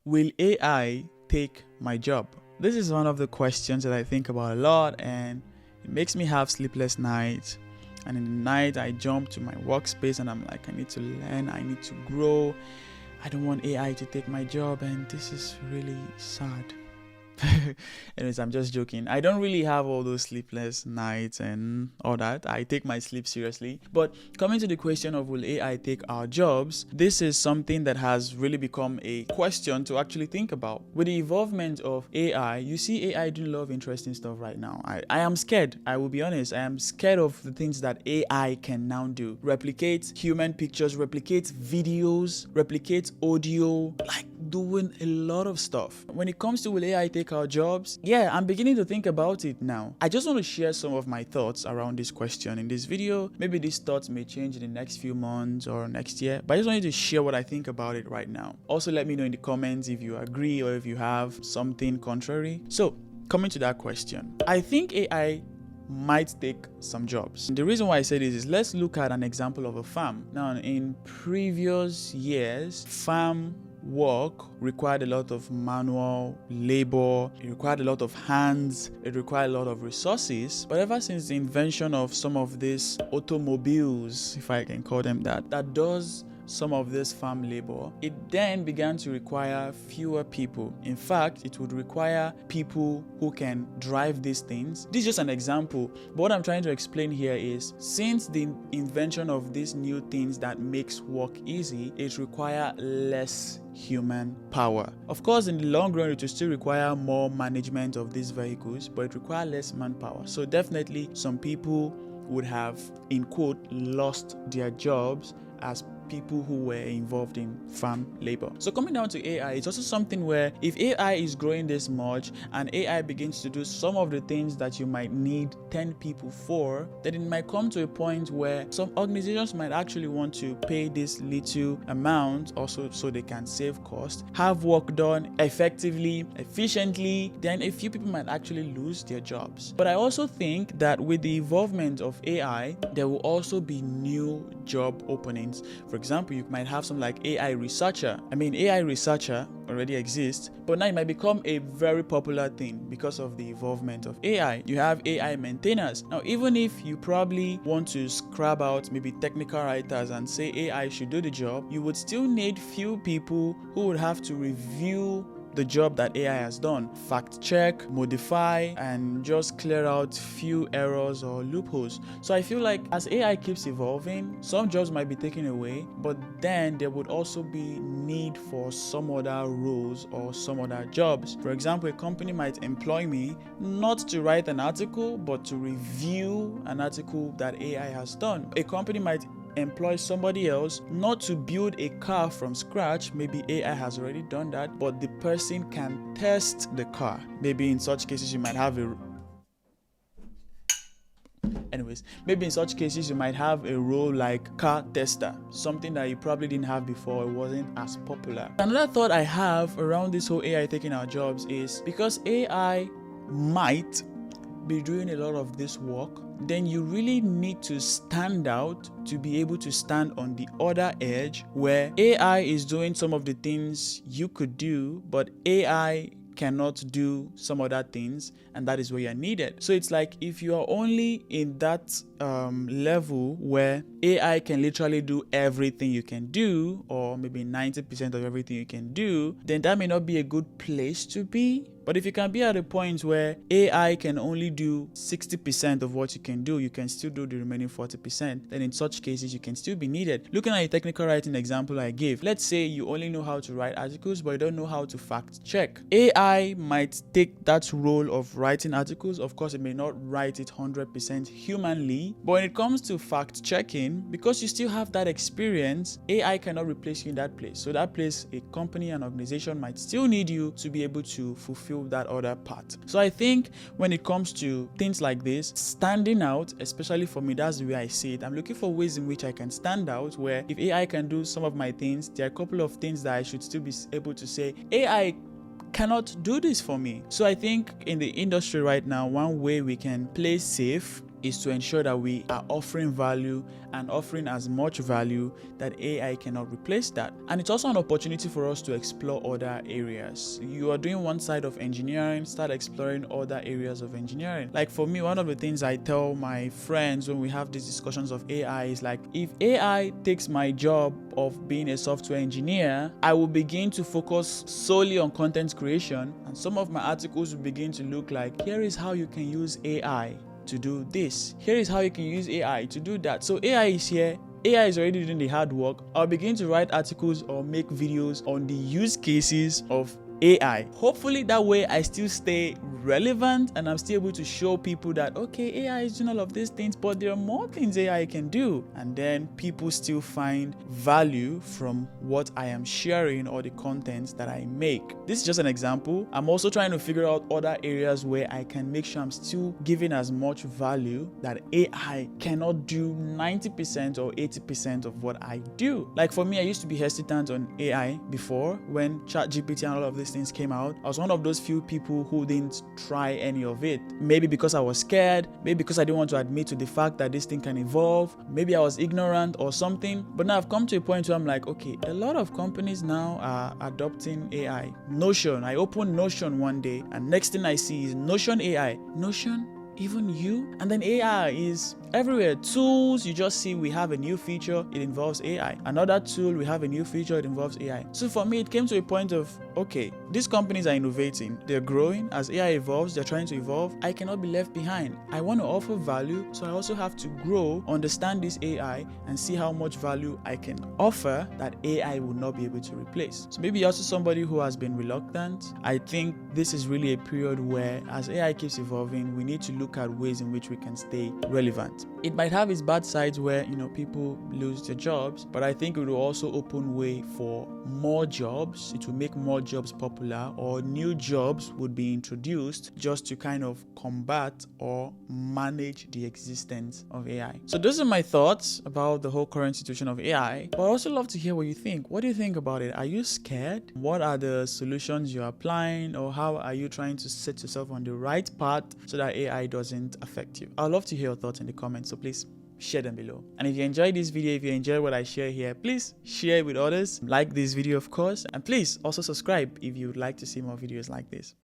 Will AI take my job? This is one of the questions that I think about a lot, and it makes me have sleepless nights. And in the night, I jump to my workspace and I'm like, I need to learn, I need to grow. I don't want AI to take my job, and this is really sad. Anyways, I'm just joking. I don't really have all those sleepless nights and all that. I take my sleep seriously. But coming to the question of will AI take our jobs, this is something that has really become a question to actually think about. With the involvement of AI, you see AI do a lot of interesting stuff right now. I am scared. I will be honest. I am scared of the things that AI can now do. Replicate human pictures, replicate videos, replicate audio, like doing a lot of stuff. When it comes to will AI take our jobs, yeah, I'm beginning to think about it now. I just want to share some of my thoughts around this question in this video. Maybe these thoughts may change in the next few months or next year, but I just wanted to share what I think about it right now. Also, let me know in the comments if you agree or if you have something contrary. So, coming to that question, I think AI might take some jobs. The reason why I say this is, let's look at an example of a farm. Now, in previous years, farm work required a lot of manual labor, it required a lot of hands, it required a lot of resources. But ever since the invention of some of these automobiles, if I can call them that does some of this farm labor, it then began to require fewer people. In fact, it would require people who can drive these things. This is just an example, but what I'm trying to explain here is, since the invention of these new things that makes work easy, it requires less human power. Of course, in the long run, it will still require more management of these vehicles, but it requires less manpower. So definitely some people would have, in quote, lost their jobs as people who were involved in farm labor. So coming down to AI, it's also something where if AI is growing this much and AI begins to do some of the things that you might need 10 people for, then it might come to a point where some organizations might actually want to pay this little amount also so they can save cost, have work done effectively, efficiently, then a few people might actually lose their jobs. But I also think that with the involvement of AI, there will also be new job openings. For example, you might have something like AI researcher. AI researcher already exists, but now it might become a very popular thing because of the involvement of AI. You have AI maintainers. Now, even if you probably want to scrap out maybe technical writers and say AI should do the job, you would still need few people who would have to review the job that AI has done, fact check, modify, and just clear out few errors or loopholes. So I feel like as AI keeps evolving, some jobs might be taken away, but then there would also be need for some other roles or some other jobs. For example, a company might employ me not to write an article, but to review an article that AI has done. A company might employ somebody else not to build a car from scratch. Maybe AI has already done that, but the person can test the car. Maybe in such cases you might have a role like car tester, something that you probably didn't have before. It wasn't as popular. Another thought I have around this whole AI taking our jobs is, because AI might be doing a lot of this work, then you really need to stand out to be able to stand on the other edge where AI is doing some of the things you could do, but AI cannot do some other things, and that is where you're needed. So it's like, if you are only in that level where AI can literally do everything you can do, or maybe 90% of everything you can do, then that may not be a good place to be. But if you can be at a point where AI can only do 60% of what you can do, you can still do the remaining 40%, then in such cases you can still be needed. Looking at a technical writing example I gave, let's say you only know how to write articles, but you don't know how to fact check. AI might take that role of writing articles. Of course, it may not write it 100% humanly, but when it comes to fact checking, because you still have that experience, AI cannot replace you in that place. So that place, a company, an organization might still need you to be able to fulfill that other part. So I think when it comes to things like this, standing out, especially for me, that's the way I see it. I'm looking for ways in which I can stand out, where if AI can do some of my things, there are a couple of things that I should still be able to say, AI cannot do this for me. So I think in the industry right now, one way we can play safe is to ensure that we are offering value and offering as much value that AI cannot replace that. And it's also an opportunity for us to explore other areas. You are doing one side of engineering, start exploring other areas of engineering. Like for me, one of the things I tell my friends when we have these discussions of AI is like, if AI takes my job of being a software engineer, I will begin to focus solely on content creation, and some of my articles will begin to look like, here is how you can use AI to do this. Here is how you can use AI to do that. So AI is here. AI is already doing the hard work. I'll begin to write articles or make videos on the use cases of AI. Hopefully that way I still stay relevant and I'm still able to show people that, okay, AI is doing all of these things, but there are more things AI can do. And then people still find value from what I am sharing or the content that I make. This is just an example. I'm also trying to figure out other areas where I can make sure I'm still giving as much value that AI cannot do 90% or 80% of what I do. Like for me, I used to be hesitant on AI before when ChatGPT and all of these things came out. I was one of those few people who didn't try any of it. Maybe because I was scared, maybe because I didn't want to admit to the fact that this thing can evolve, maybe I was ignorant or something. But now I've come to a point where I'm like, okay, a lot of companies now are adopting AI. Notion, I opened Notion one day and next thing I see is Notion AI. Notion? Even you? And then AI is everywhere. Tools, you just see we have a new feature, it involves AI. Another tool, we have a new feature, it involves AI. So for me, it came to a point of, okay, these companies are innovating, they're growing. As AI evolves, they're trying to evolve. I cannot be left behind. I want to offer value, so I also have to grow, understand this AI, and see how much value I can offer that AI will not be able to replace. So maybe you're also somebody who has been reluctant. I think this is really a period where, as AI keeps evolving, we need to look at ways in which we can stay relevant. It might have its bad sides where, people lose their jobs, but I think it will also open way for more jobs. It will make more jobs popular, or new jobs would be introduced just to kind of combat or manage the existence of AI. So those are my thoughts about the whole current situation of AI, but I'd also love to hear what you think. What do you think about it? Are you scared? What are the solutions you're applying, or how are you trying to set yourself on the right path so that AI doesn't affect you? I'd love to hear your thoughts in the comments, so please share them below. And if you enjoyed this video, if you enjoyed what I share here, please share it with others. Like this video, of course, and please also subscribe if you would like to see more videos like this.